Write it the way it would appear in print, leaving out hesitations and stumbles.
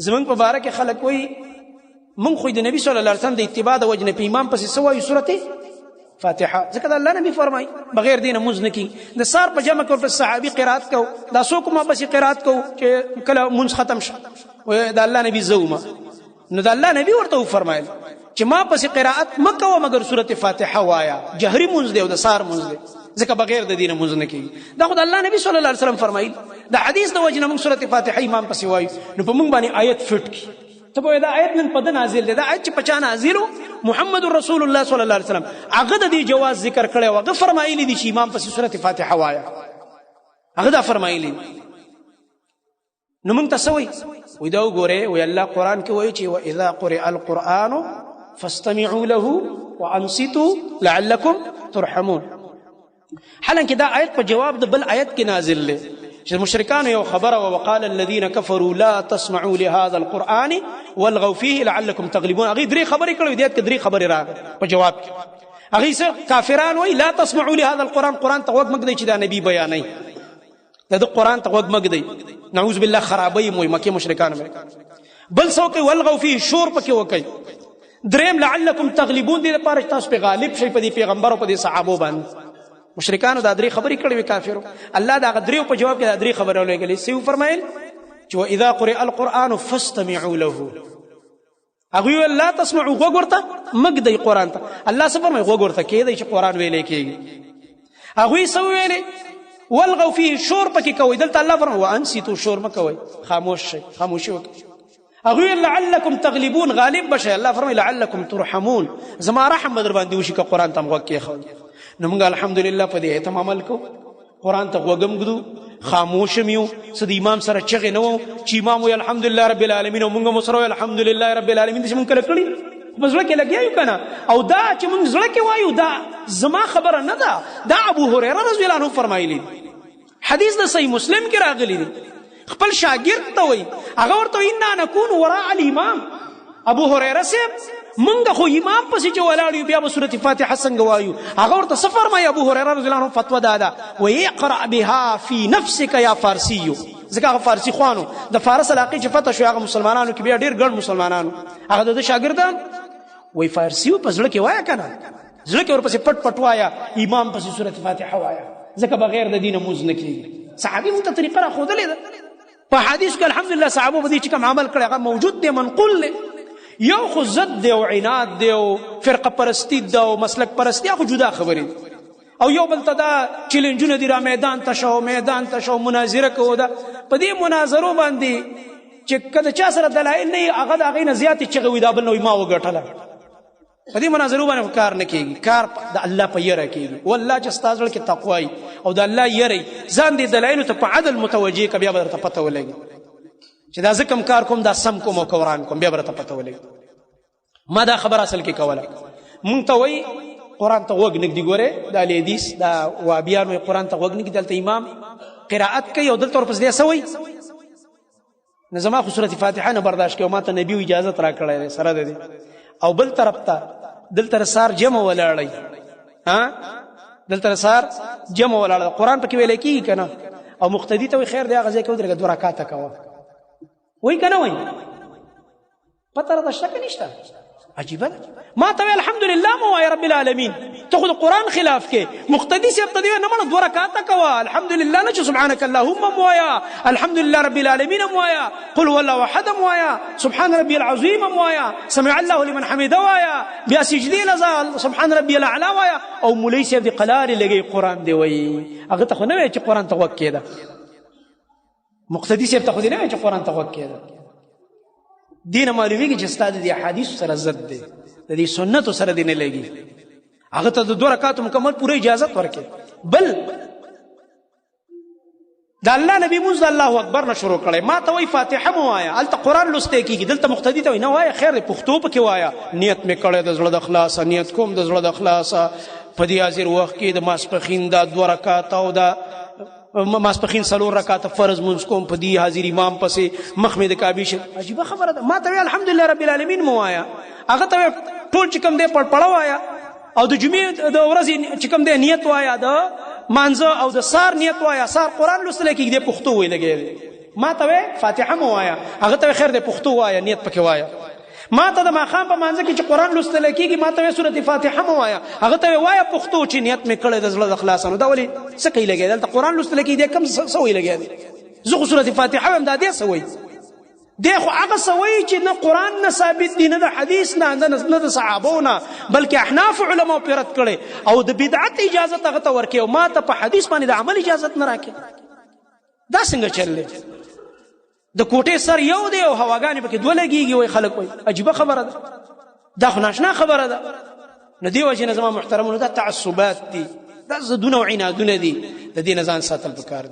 زمونږ په باره کې خلک وایي مونږ خو د نبي صلی الله علیه وسلم د اتباع د وجې نه په امام پسې څه وایو سورت فاتحه، ځکه د الله نبي فرمایي بغیر دې نه مونځ نه کېږي. د سار په جمع کې ورپسې صحابي قرات کو، دا څوک ما پسې قرات کو چې کله مونځ ختم شي د الله نبي زه ومه، نو د الله نبي ورته وفرمایل چې ما پسې قرات مه کوه مګر سورت فاتحه وایه، جهري مونځ دی او د سار مونځ دی، ځکه بغیر د دې نه مونځ نه کېږي. دا خو د الله نبي صلی الله علیه وسلم فرمایي. د حدیث د وجې نه مونږ سورت فاتحه امام پسې وایو، نو په مونږ باندې آیت فټ کړي. ته به دا آیت نن په ده نازل دی، دا آیت چې په چا نازل و؟ محمد رسول الله صلی الله علیه وسلم هغه د دې جواز ذکر کړی و، هغه فرمایلی دي چې امام پسې سورت فاتحه وایه، هغه دا فرمایلی. نو مونږ ته څه وایي؟ وایي دا وګورئ، وایي الله قرآن کې وایي چې واذا قرئ القرآن فاستمعوا له وانصتوا لعلكم ترحمون. حالانکه دا آیت په جواب د بل آیت کې نازل دی چې مشرکان یو خبره وقال الذين كفروا لا تسمعوا لهذا القرآن والغوا فيه لعلكم تغلبون. هغه درې خبرې کړې دي، کې درې خبرې راغلې په جواب کې. هغه څه کافران وایي لا تسمعوا لهذا القرآن، قرآن ته غوږ مږدئ چې دا نبی بیانوي، د قرآن ته غوږ مږدئ، نعوذ بالله خرابۍ موي مکه مشرکان. بل څوک والغوا فيه شور پکې وکړي. دریم لعلكم تغلبون، دې لپاره چې تاسو په غالب شئ په دې پیغمبر او په دې صحابه باندې. مشرکانو دا درې خبرې کړې وي کافرو، الله دا درې په جواب کې دا درې خبرې ولګلې. څه فرمایل چې واذا قرئ القرآن فاستمعوا له، هغه لا تسمعوا غوږ ورته مږدئ قرآن ته. الله څه فرمایي؟ غوږ ورته کېدئ چې قرآن ویلې کېږي. هغوی څه ویلې؟ والغوا فيه شور پکې کوئ. دلته الله فرمایي وانصتوا، شور مه کوئ، خاموش شئ، خاموشي وکړئ. هغوی لعلکم تغلبون، غالب بشئ. الله فرمایي لعلکم ترحمون، زما رحم به در باندې وشي که قرآن ته غوږ کېښود. نو موږ الحمدلله په دې ایتم عمل کوو، قرآن ته غوږ هم ږدو، خاموش هم یو، څه د امام سره چغې نه وو چې امام وایي الحمدلله رب العالمین او موږ هم ورسره وایو الحمدلله رب العالمین. داسې موږ کله کړي په زړه کې لګیا یو که نه؟ او دا چې موږ زړه کې وایو دا زما خبره نه ده، دا ابو هریره رضی الله عنه فرمایلی دي، حدیث د صحیح مسلم کې راغلی دی. خپل شاګرد ته وایي، هغه ورته وایي انا نکون وراء الامام. ابو هریره صاحب منګه خو امام پسې چې ولاړ یو بیا به سورت فاتحه څنګه وایو؟ هغه ورته څه فرمایي ابو هریره رضی الله عنه؟ فتوا دا ده وایي اقرأ بها فی نفسک یا فارسیو، ځکه هغه فارسي خوانو د فارس علاقې چې فتح شو هغه مسلمانانو کې بیا ډېر ګڼ مسلمانانو، هغه د شاګردان وایي فارسي په زړه کې وایه که نه؟ زړه کې ورپسې پټ پټ وایه، امام پسې سورت فاتحه وایه، ځکه بغیر د دینه مونځ نه کېږي. صحابي مونږ ته طریقه راښودلې ده په حدیث کې. الحمدلله صحابو په دې چې کوم عمل کړی هغه موجود دی، منقول دی. یو خو ضد دی او عناد دی او فرقه پرستی ده او مسلک پرستی، خو جدا خبرې دي. او یو بل ته دا چیلنجونه دي را میدان ته شو، میدان ته شو، مناظره کوو. ده په دې مناظرو باندې چې که د چا سره دلایل نه وي هغه د هغې نه زیاتې چغې وي دا بل نه وي ما وګټله. په دې مناظرو باندې کار نه کېږي، کار د الله په یره کېږي. والله چې ستا زړه کې تقوا وي او د الله یره ځان دې دلایلو ته په عدل متوجه که بیا به درته پته ولګي چې دا زه کوم کار کوم دا سم کوم او که وران کوم، بیا به درته پته ولګي. ما دا خبر اصل کې کوله. مونږ ته وایي قرآن ته غوږ نږدې. ګورې دا حدیث دا وهابیان وایي قرآن ته غوږ نږدې، دلته امام قرائت کوي او دلته ورپسې دی څه وایي؟ نو زما خو سورت فاتحه نه برداشت کوي او ما ته نبي اجازت را کړی دی سره د دې. او بل طرف ته دلته سار جمع ولاړی، دلته سار جمع ولاړی، قرآن پکې ویلی کېږي که نه؟ او مقتدي ته وایي خیر دی هغه ځای کې ودرېږه 2 رکعاته کوه، وایي که نه وایي؟ پته راته شته که نشته؟ عجیبه ده. ما ته الحمدلله مو وایه رب العالمین، ته خو د قرآن خلاف کې. مقتدي صاحب ته دې نه مړه 2 رکعاته کوه، الحمدلله نه چې سبحانک اللهم مو وایه، الحمدلله رب العالمین مو وایه، قل هو الله احد مو وایه، سبحان ربي العظیم مو وایه، سمع الله لمن حمده وایه، بیا سجدې لزال سبحان ربي الاعلى وایه. او مولوي صاحب دې قلارې لګوي قرآن دې وایي، هغه ته خو نه وایي چې قرآن ته غوږ کېده. مقتدي صاحب ته خو دې نه وایي چې قرآن ته غوږ کېده. دین معلومیږي چې ستا د دې احادیثو سره ضد دی، د دې سنتو سره دې نه لګي. هغه ته د 2 رکعاتو مکمل پوره اجازت ورکړي. بل د الله نبی مونځ د الله اکبر نه شروع کړی. ما ته وایي فاتحه مو وایه، هلته قرآن لوستی کېږي، دلته مقتدي ته وایي نه وایه خیر دی پښتو پکې وایه. نیت مې کړی د زړه د خلاصه، نیت کوم د زړه د خلاصه په دې حاضر وخت کې د ماسپښین دا 2 رکعاته او دا ماسپښین 4 رکعاته فرض مونځ کوم په دې حاضر امام پسې مخ مې د کعبې شه. عجیبه خبره ده. ما ته وایي الحمدلله رب العالمین مو وایه، هغه ته وایي ټول چې کوم دی پړپړه وایه، او د جمعې د ورځې چې کوم دی نیت وایه، د مانځه او د سار نیت وایه. سار قرآن لوستلی کېږي، دی پښتو وایي لګی. ما ته فاتحه مو وایا هغه ته خیر دې پښتو وایا نیت پکې وایا ما ته د ماخام په مانځ کې چې قران لوستل کېږي ما ته سورۃ فاتحه مو وایا هغه ته وایا پښتو چې نیت مې کړې د زړه د خلاصونو دا ولي څه کوي لګي دلته قران لوستل کېږي کم سوي لګي زه سورۃ فاتحه هم دا دې سوي دغه هغه سوي چې نه قران نه ثابت دي نه د حدیث نه د صحابهونه بلکې احناف علماء پیرت کړي او د بدعت اجازه هغه ته ورکي او ما ته په حدیث باندې د عمل اجازه نه راکې دا څنګه چللې د کوټې سر یو دی او هواګانې پکې دوه لګيږي وای خلک وای عجیب خبره ده دا خو ناشنا خبره ده نو دی وجه نظام محترمونو دا تعصبات دي دا زدونه او عنادونه دي د دې نه ځان ساتل پکار